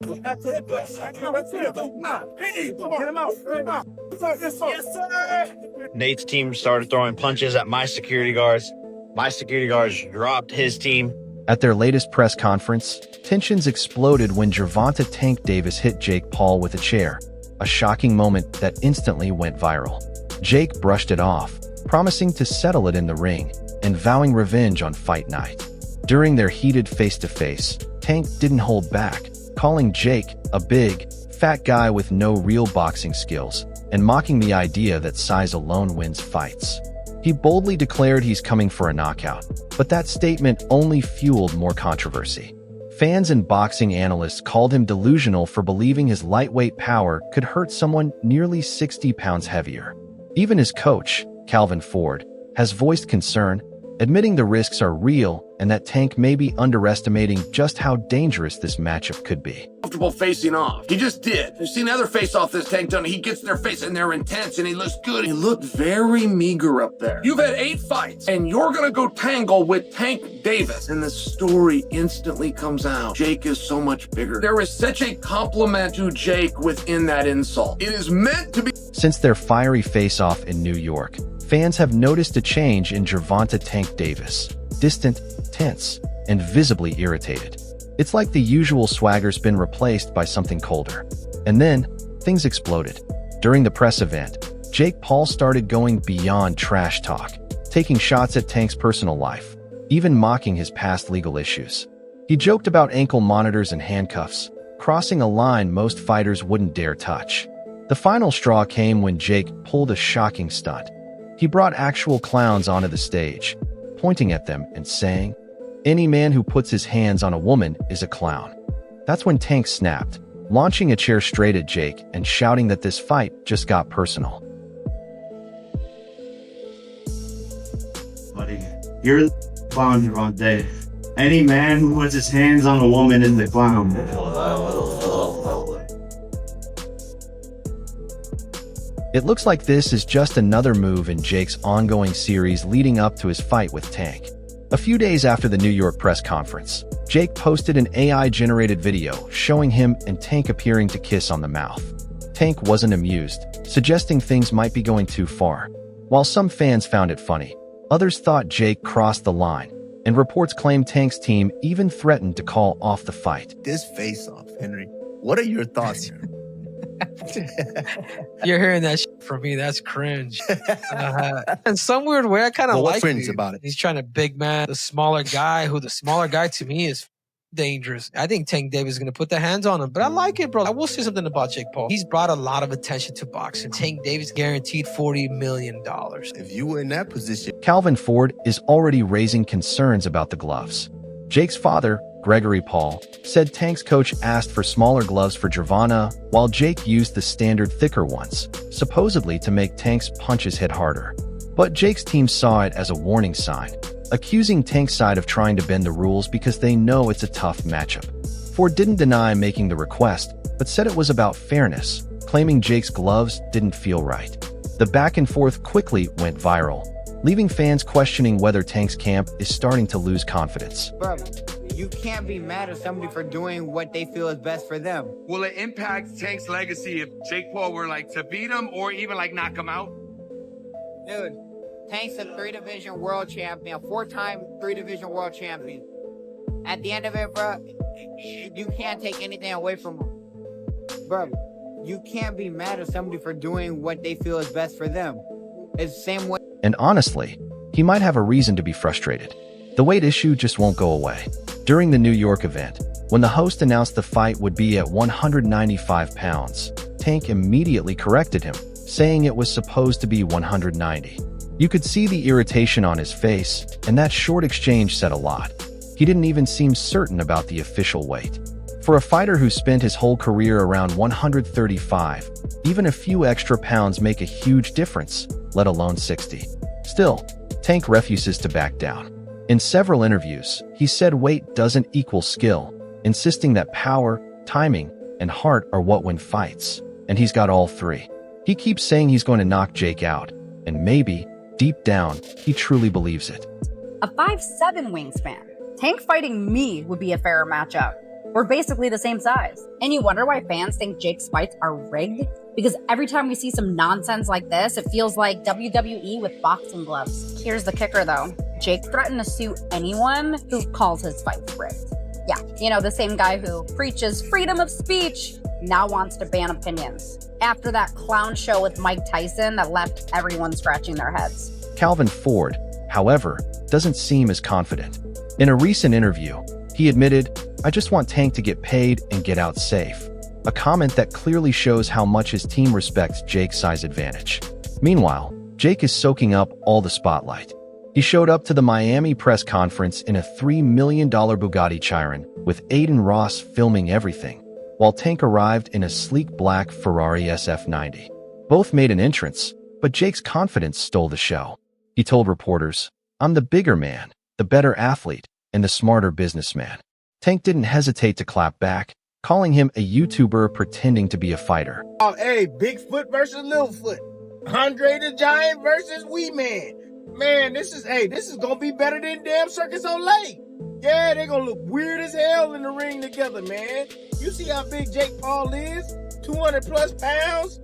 Get him out. Yes, sir. Nate's team started throwing punches at my security guards. My security guards dropped his team. At their latest press conference, tensions exploded when Gervonta "Tank" Davis hit Jake Paul with a chair, a shocking moment that instantly went viral. Jake brushed it off, promising to settle it in the ring and vowing revenge on fight night. During their heated face-to-face, Tank didn't hold back, calling Jake a big, fat guy with no real boxing skills and mocking the idea that size alone wins fights. He boldly declared he's coming for a knockout, but that statement only fueled more controversy. Fans and boxing analysts called him delusional for believing his lightweight power could hurt someone nearly 60 pounds heavier. Even his coach, Calvin Ford, has voiced concern, admitting the risks are real and that Tank may be underestimating just how dangerous this matchup could be. Comfortable facing off. He just did. You've seen other face-off this Tank done. He gets in their face and they're intense and he looks good. He looked very meager up there. You've had 8 fights and you're gonna go tangle with Tank Davis. And the story instantly comes out. Jake is so much bigger. There is such a compliment to Jake within that insult. It is meant to be. Since their fiery face-off in New York, fans have noticed a change in Gervonta "Tank" Davis. Distant, tense, and visibly irritated. It's like the usual swagger's been replaced by something colder. And then, things exploded. During the press event, Jake Paul started going beyond trash talk, taking shots at Tank's personal life, even mocking his past legal issues. He joked about ankle monitors and handcuffs, crossing a line most fighters wouldn't dare touch. The final straw came when Jake pulled a shocking stunt. He brought actual clowns onto the stage, pointing at them and saying, "Any man who puts his hands on a woman is a clown." That's when Tank snapped, launching a chair straight at Jake and shouting that this fight just got personal. Buddy, you're the clown here all day. Any man who puts his hands on a woman is the clown. It looks like this is just another move in Jake's ongoing series leading up to his fight with Tank. A few days after the New York press conference, Jake posted an AI-generated video showing him and Tank appearing to kiss on the mouth. Tank wasn't amused, suggesting things might be going too far. While some fans found it funny, others thought Jake crossed the line, and reports claim Tank's team even threatened to call off the fight. This face-off, Henry. What are your thoughts here? You're hearing that shit from me. That's cringe. In some weird way, I kind of like cringe it. about it. He's trying to big man the smaller guy, who the smaller guy to me is dangerous. I think Tank Davis is going to put the hands on him, but I like it, bro. I will say something about Jake Paul. He's brought a lot of attention to boxing. Tank Davis guaranteed $40 million. If you were in that position. Calvin Ford is already raising concerns about the gloves. Jake's father, Gregory Paul, said Tank's coach asked for smaller gloves for Gervonta, while Jake used the standard thicker ones, supposedly to make Tank's punches hit harder. But Jake's team saw it as a warning sign, accusing Tank's side of trying to bend the rules because they know it's a tough matchup. Ford didn't deny making the request, but said it was about fairness, claiming Jake's gloves didn't feel right. The back and forth quickly went viral, leaving fans questioning whether Tank's camp is starting to lose confidence. Bro, you can't be mad at somebody for doing what they feel is best for them. Will it impact Tank's legacy if Jake Paul were like to beat him or even like knock him out? Dude, Tank's a 3-division world champion, 4-time 3-division world champion. At the end of it, bro, you can't take anything away from him. Bro, you can't be mad at somebody for doing what they feel is best for them. It's the same way. And honestly, he might have a reason to be frustrated. The weight issue just won't go away. During the New York event, when the host announced the fight would be at 195 pounds, Tank immediately corrected him, saying it was supposed to be 190. You could see the irritation on his face, and that short exchange said a lot. He didn't even seem certain about the official weight. For a fighter who spent his whole career around 135, even a few extra pounds make a huge difference, let alone 60. Still, Tank refuses to back down. In several interviews, he said weight doesn't equal skill, insisting that power, timing, and heart are what win fights, and he's got all three. He keeps saying he's going to knock Jake out, and maybe, deep down, he truly believes it. A 5'7" wingspan. Tank fighting me would be a fairer matchup. We're basically the same size. And you wonder why fans think Jake's fights are rigged? Because every time we see some nonsense like this, it feels like WWE with boxing gloves. Here's the kicker though. Jake threatened to sue anyone who calls his fights rigged. Yeah, you know, the same guy who preaches freedom of speech now wants to ban opinions. After that clown show with Mike Tyson that left everyone scratching their heads. Calvin Ford, however, doesn't seem as confident. In a recent interview, he admitted, "I just want Tank to get paid and get out safe." A comment that clearly shows how much his team respects Jake's size advantage. Meanwhile, Jake is soaking up all the spotlight. He showed up to the Miami press conference in a $3 million Bugatti Chiron, with Aiden Ross filming everything, while Tank arrived in a sleek black Ferrari SF90. Both made an entrance, but Jake's confidence stole the show. He told reporters, "I'm the bigger man, the better athlete, and the smarter businessman." Tank didn't hesitate to clap back, calling him a YouTuber pretending to be a fighter. Oh, hey, Bigfoot versus Littlefoot. Andre the Giant versus Wee Man. Man, this is gonna be better than damn Circus Olay. Yeah, they gonna look weird as hell in the ring together, man. You see how big Jake Paul is? 200 plus pounds?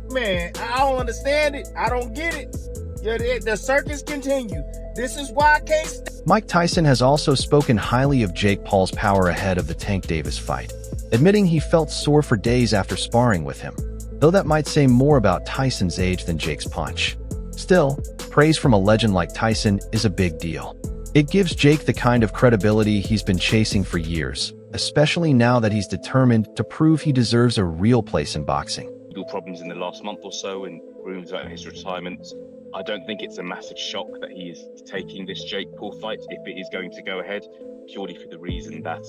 Man, I don't understand it. I don't get it. Yeah, the circus continue. This is why I can't Mike Tyson has also spoken highly of Jake Paul's power ahead of the Tank Davis fight, admitting he felt sore for days after sparring with him, though that might say more about Tyson's age than Jake's punch. Still, praise from a legend like Tyson is a big deal. It gives Jake the kind of credibility he's been chasing for years, especially now that he's determined to prove he deserves a real place in boxing. Legal problems in the last month or so and rumors about his retirement. I don't think it's a massive shock that he is taking this Jake Paul fight if it is going to go ahead, purely for the reason that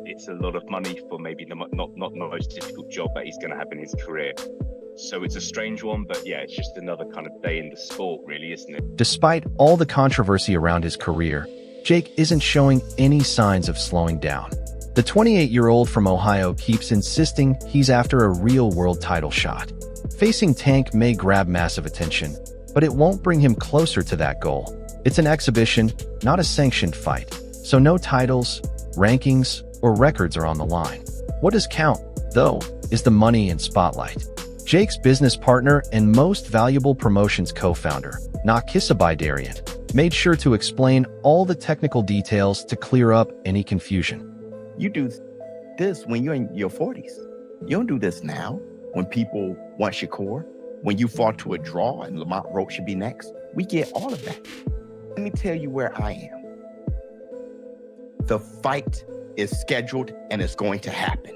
it's a lot of money for maybe not the most difficult job that he's going to have in his career. So it's a strange one, but yeah, it's just another kind of day in the sport, really, isn't it? Despite all the controversy around his career, Jake isn't showing any signs of slowing down. The 28-year-old from Ohio keeps insisting he's after a real world title shot. Facing Tank may grab massive attention, but it won't bring him closer to that goal. It's an exhibition, not a sanctioned fight, so no titles, rankings, or records are on the line. What does count, though, is the money and spotlight. Jake's business partner and most valuable promotions co-founder, Nakisa Bidarian, made sure to explain all the technical details to clear up any confusion. You do this when you're in your 40s. You don't do this now when people want Shakur, when you fall to a draw and Lamont Roach should be next. We get all of that. Let me tell you where I am. The fight is scheduled and it's going to happen.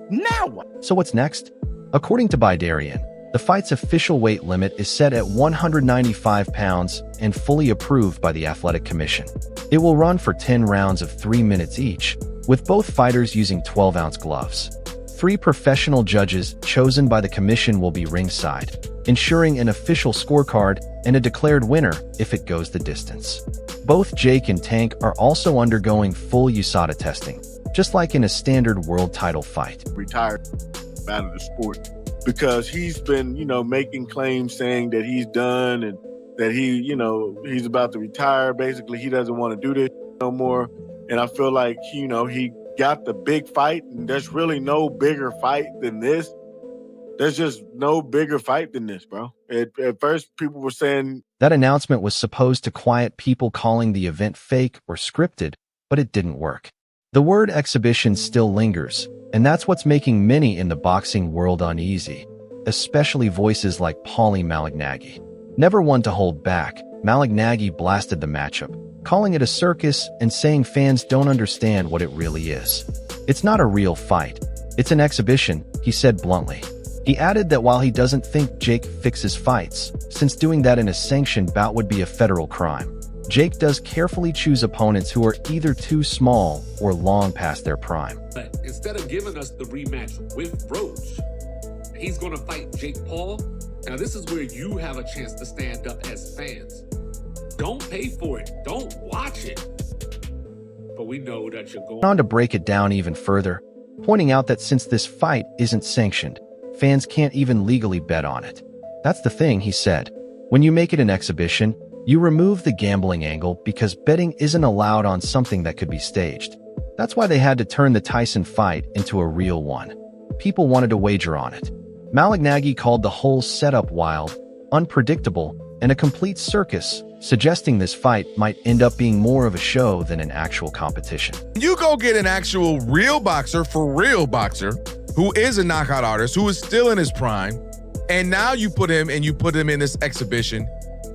Now what? So what's next? According to Bidarian, the fight's official weight limit is set at 195 pounds and fully approved by the Athletic Commission. It will run for 10 rounds of 3 minutes each, with both fighters using 12-ounce gloves. 3 professional judges chosen by the commission will be ringside, ensuring an official scorecard and a declared winner if it goes the distance. Both Jake and Tank are also undergoing full USADA testing, just like in a standard world title fight. Retired out of the sport because he's been, making claims saying that he's done and that he's about to retire. Basically, he doesn't want to do this no more. And I feel like, he got the big fight, and there's really no bigger fight than this. There's just no bigger fight than this, bro. At first, people were saying that announcement was supposed to quiet people calling the event fake or scripted, but it didn't work. The word exhibition still lingers, and that's what's making many in the boxing world uneasy, especially voices like Paulie Malignaggi. Never one to hold back, Malignaggi blasted the matchup, calling it a circus and saying fans don't understand what it really is. It's not a real fight. It's an exhibition, he said bluntly. He added that while he doesn't think Jake fixes fights, since doing that in a sanctioned bout would be a federal crime, Jake does carefully choose opponents who are either too small or long past their prime. But instead of giving us the rematch with Roach, he's going to fight Jake Paul. Now, this is where you have a chance to stand up as fans. Don't pay for it. Don't watch it. But we know that you're going on to break it down even further, pointing out that since this fight isn't sanctioned, fans can't even legally bet on it. That's the thing, he said. When you make it an exhibition, You remove the gambling angle because betting isn't allowed on something that could be staged. That's why they had to turn the Tyson fight into a real one. People wanted to wager on it. Malignaggi called the whole setup wild, unpredictable, and a complete circus, suggesting this fight might end up being more of a show than an actual competition. You go get an actual real boxer for real boxer who is a knockout artist, who is still in his prime, and now you put him in this exhibition.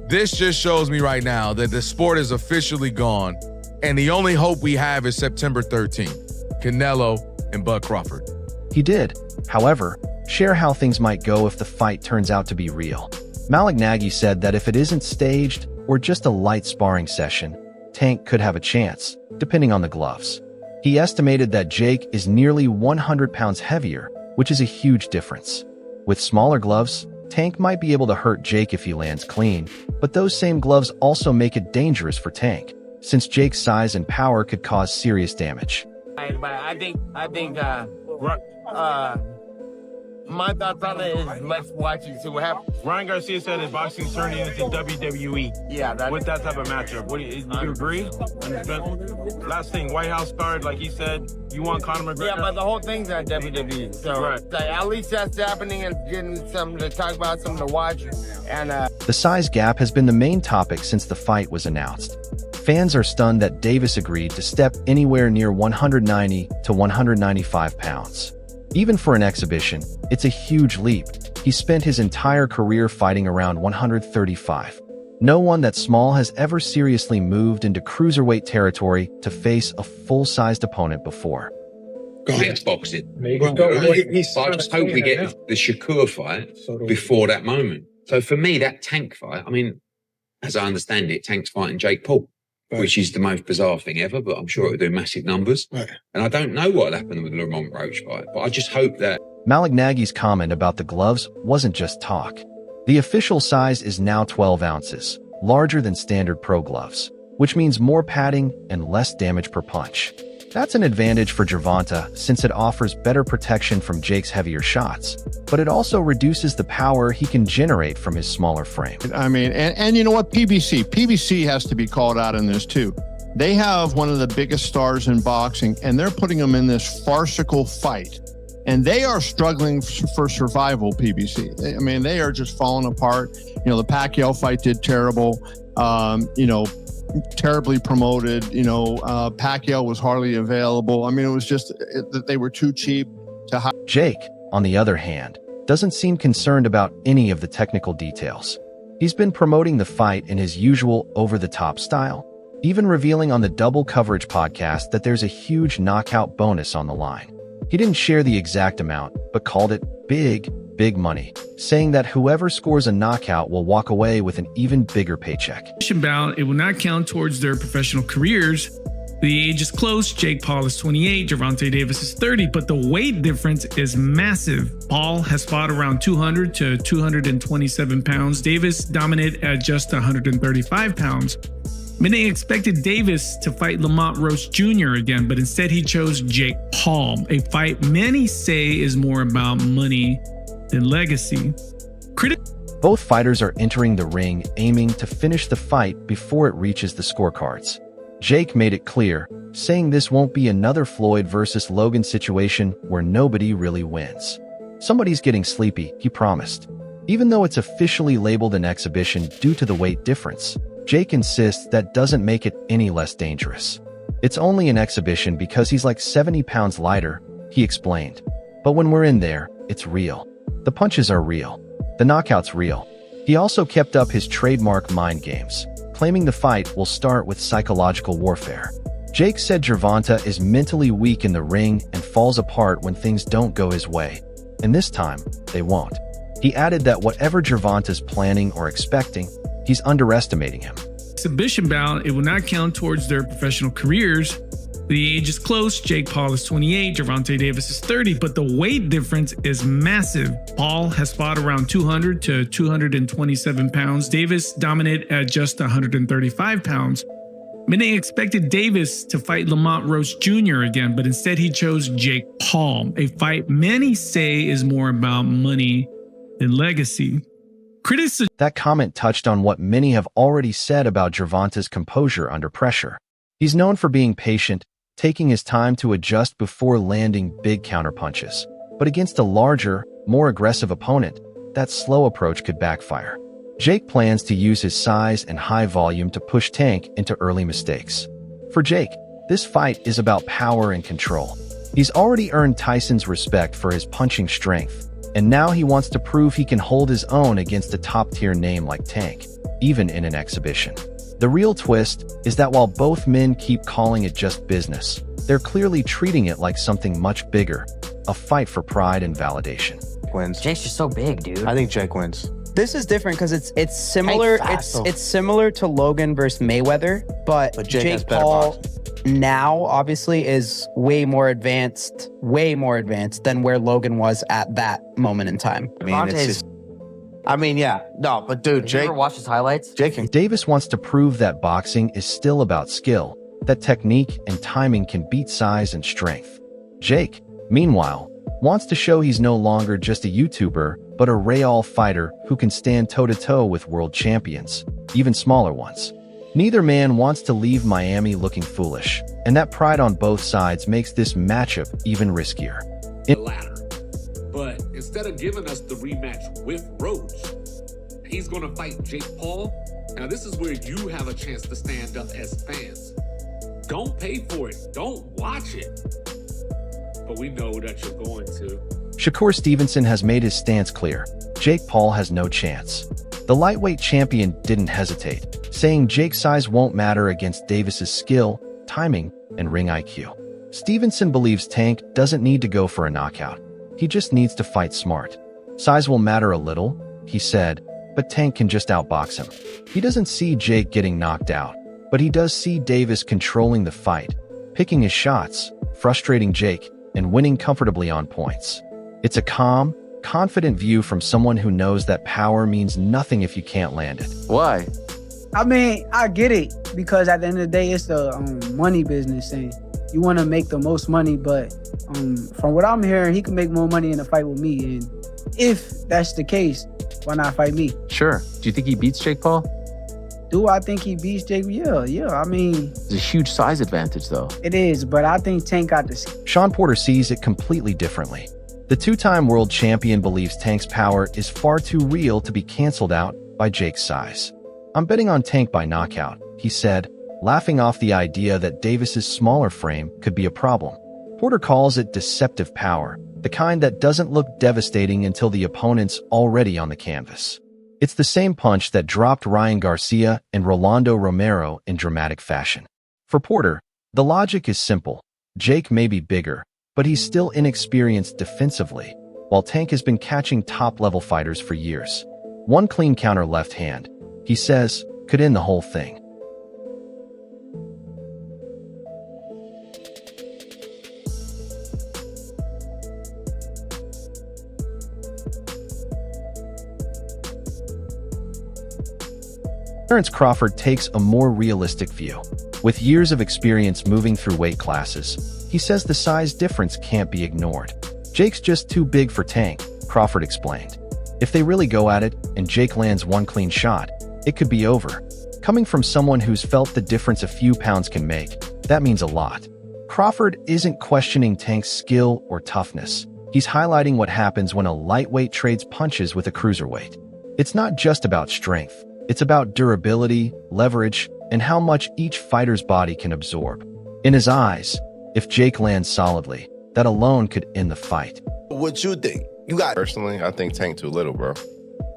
This just shows me right now that the sport is officially gone, and the only hope we have is September 13th, Canelo and Bud Crawford. He did, however, share how things might go if the fight turns out to be real. Malignaggi said that if it isn't staged or just a light sparring session, Tank could have a chance, depending on the gloves. He estimated that Jake is nearly 100 pounds heavier, which is a huge difference. With smaller gloves, Tank might be able to hurt Jake if he lands clean, but those same gloves also make it dangerous for Tank, since Jake's size and power could cause serious damage. I think my thoughts on it is let's watch and see what happens. Ryan Garcia said his boxing turning into WWE. Yeah, with that type of matchup. Do you agree? Last thing, White House card, like he said, you want Conor McGregor? Yeah, but the whole thing's on WWE. So right. Like, at least that's happening and getting something to talk about, something to watch. And the size gap has been the main topic since the fight was announced. Fans are stunned that Davis agreed to step anywhere near 190 to 195 pounds. Even for an exhibition, it's a huge leap. He spent his entire career fighting around 135. No one that small has ever seriously moved into cruiserweight territory to face a full-sized opponent before. It's boxing. But I just hope we get the Shakur fight before that moment. So for me, that Tank fight, I mean, as I understand it, Tank's fighting Jake Paul. Right. Which is the most bizarre thing ever, but I'm sure it'll do massive numbers. Right. And I don't know what happened with the Lamont Roach fight, but I just hope that... Malignaggi's comment about the gloves wasn't just talk. The official size is now 12 ounces, larger than standard pro gloves, which means more padding and less damage per punch. That's an advantage for Gervonta since it offers better protection from Jake's heavier shots, but it also reduces the power he can generate from his smaller frame. I mean, and you know what, PBC has to be called out in this too. They have one of the biggest stars in boxing, and they're putting them in this farcical fight. And they are struggling for survival, PBC. I mean, they are just falling apart. You know, the Pacquiao fight did terrible. Terribly promoted. Pacquiao was hardly available. I mean, it was just that they were too cheap to hire. Jake, on the other hand, doesn't seem concerned about any of the technical details. He's been promoting the fight in his usual over-the-top style, even revealing on the Double Coverage podcast that there's a huge knockout bonus on the line. He didn't share the exact amount, but called it big money, saying that whoever scores a knockout will walk away with an even bigger paycheck. Bout, it will not count towards their professional careers. The age is close. Jake Paul is 28, GervontaDavis is 30, but the weight difference is massive. Paul has fought around 200 to 227 pounds. Davis dominated at just 135 pounds. Many expected Davis to fight Lamont Roach Jr. again, but instead he chose Jake Paul, a fight many say is more about money than legacy. Both fighters are entering the ring aiming to finish the fight before it reaches the scorecards. Jake made it clear, saying this won't be another Floyd versus Logan situation where nobody really wins. Somebody's getting sleepy, he promised. Even though it's officially labeled an exhibition due to the weight difference, Jake insists that doesn't make it any less dangerous. It's only an exhibition because he's like 70 pounds lighter, he explained. But when we're in there, it's real. The punches are real. The knockout's real. He also kept up his trademark mind games, claiming the fight will start with psychological warfare. Jake said Gervonta is mentally weak in the ring and falls apart when things don't go his way. And this time, they won't. He added that whatever Gervonta's planning or expecting, he's underestimating him. Exhibition bout, it will not count towards their professional careers. The age is close. Jake Paul is 28, GervontaDavis is 30, but the weight difference is massive. Paul has fought around 200 to 227 pounds. Davis dominated at just 135 pounds. Many expected Davis to fight Lamont Roach Jr. again, but instead he chose Jake Paul, a fight many say is more about money than legacy. Critics That comment touched on what many have already said about Gervonta's composure under pressure. He's known for being patient, taking his time to adjust before landing big counterpunches. But against a larger, more aggressive opponent, that slow approach could backfire. Jake plans to use his size and high volume to push Tank into early mistakes. For Jake, this fight is about power and control. He's already earned Tyson's respect for his punching strength, and now he wants to prove he can hold his own against a top-tier name like Tank, even in an exhibition. The real twist is that while both men keep calling it just business, they're clearly treating it like something much bigger, a fight for pride and validation. Wins. Jake's just so big, dude. I think Jake wins. This is different because it's similar. It's similar to Logan versus Mayweather, but Jake Paul now obviously is way more advanced than where Logan was at that moment in time. But dude, Jake. You ever watch his highlights? Davis wants to prove that boxing is still about skill, that technique and timing can beat size and strength. Jake, meanwhile, wants to show he's no longer just a YouTuber, but a real fighter who can stand toe-to-toe with world champions, even smaller ones. Neither man wants to leave Miami looking foolish, and that pride on both sides makes this matchup even riskier. The latter. But instead of giving us the rematch with Roach, he's going to fight Jake Paul. Now, this is where you have a chance to stand up as fans. Don't pay for it. Don't watch it. But we know that you're going to. Shakur Stevenson has made his stance clear. Jake Paul has no chance. The lightweight champion didn't hesitate, saying Jake's size won't matter against Davis's skill, timing, and ring IQ. Stevenson believes Tank doesn't need to go for a knockout. He just needs to fight smart. Size will matter a little, he said, but Tank can just outbox him. He doesn't see Jake getting knocked out, but he does see Davis controlling the fight, picking his shots, frustrating Jake, and winning comfortably on points. It's a calm, confident view from someone who knows that power means nothing if you can't land it. Why? I mean, I get it, because at the end of the day, it's the money business, and you want to make the most money, but from what I'm hearing, he can make more money in a fight with me, and if that's the case, why not fight me? Sure. Do you think he beats Jake Paul? Do I think he beats Jake? Yeah. I mean, it's a huge size advantage, though. It is, but I think Tank got this. Sean Porter sees it completely differently. The two-time world champion believes Tank's power is far too real to be canceled out by Jake's size. I'm betting on Tank by knockout, he said, laughing off the idea that Davis's smaller frame could be a problem. Porter calls it deceptive power, the kind that doesn't look devastating until the opponent's already on the canvas. It's the same punch that dropped Ryan Garcia and Rolando Romero in dramatic fashion. For Porter, the logic is simple. Jake may be bigger, but he's still inexperienced defensively, while Tank has been catching top-level fighters for years. One clean counter left hand, he says, could end the whole thing. Terence Crawford takes a more realistic view. With years of experience moving through weight classes, he says the size difference can't be ignored. Jake's just too big for Tank, Crawford explained. If they really go at it and Jake lands one clean shot, it could be over. Coming from someone who's felt the difference a few pounds can make, that means a lot. Crawford isn't questioning Tank's skill or toughness. He's highlighting what happens when a lightweight trades punches with a cruiserweight. It's not just about strength. It's about durability, leverage, and how much each fighter's body can absorb. In his eyes, if Jake lands solidly, that alone could end the fight. What you think? You got personally, I think Tank too little, bro.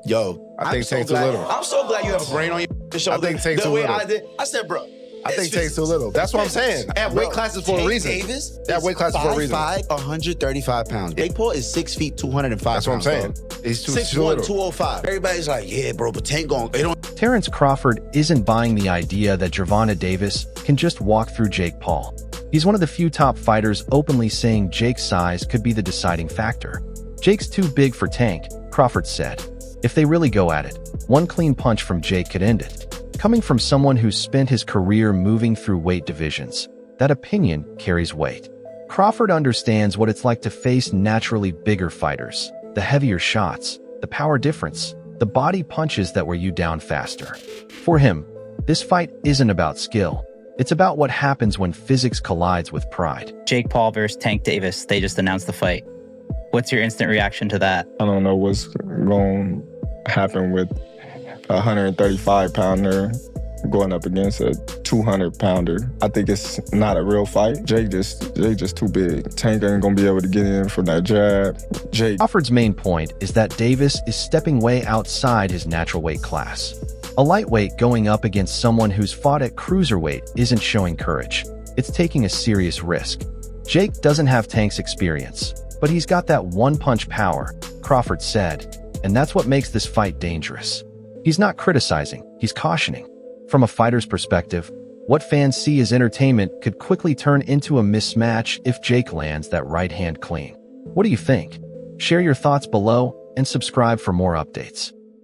Yo, I think Tank too little. I'm so glad you have a brain on your shoulder. I think Tank too little. I said, bro. I think Tank's too little. That's what I'm saying. They have weight classes for a reason. Davis they have weight classes for a reason. 5'5", 135 pounds. Jake Paul is 6 feet, 205 That's what I'm saying. Bro. He's too 6'1", little. 205. Everybody's like, yeah, bro, but Tank gon' they don't. Terence Crawford isn't buying the idea that GervontaDavis can just walk through Jake Paul. He's one of the few top fighters openly saying Jake's size could be the deciding factor. Jake's too big for Tank, Crawford said. If they really go at it, one clean punch from Jake could end it. Coming from someone who's spent his career moving through weight divisions, that opinion carries weight. Crawford understands what it's like to face naturally bigger fighters, the heavier shots, the power difference. the body punches that wear you down faster. For him, this fight isn't about skill. It's about what happens when physics collides with pride. Jake Paul versus Tank Davis. They just announced the fight. What's your instant reaction to that? I don't know what's going to happen with a 135-pounder going up against a 200-pounder. I think it's not a real fight. Jake just too big. Tank ain't gonna be able to get in from that jab. Crawford's main point is that Davis is stepping way outside his natural weight class. A lightweight going up against someone who's fought at cruiserweight isn't showing courage. It's taking a serious risk. Jake doesn't have Tank's experience, but he's got that one-punch power, Crawford said, and that's what makes this fight dangerous. He's not criticizing, he's cautioning. From a fighter's perspective, what fans see as entertainment could quickly turn into a mismatch if Jake lands that right hand clean. What do you think? Share your thoughts below and subscribe for more updates.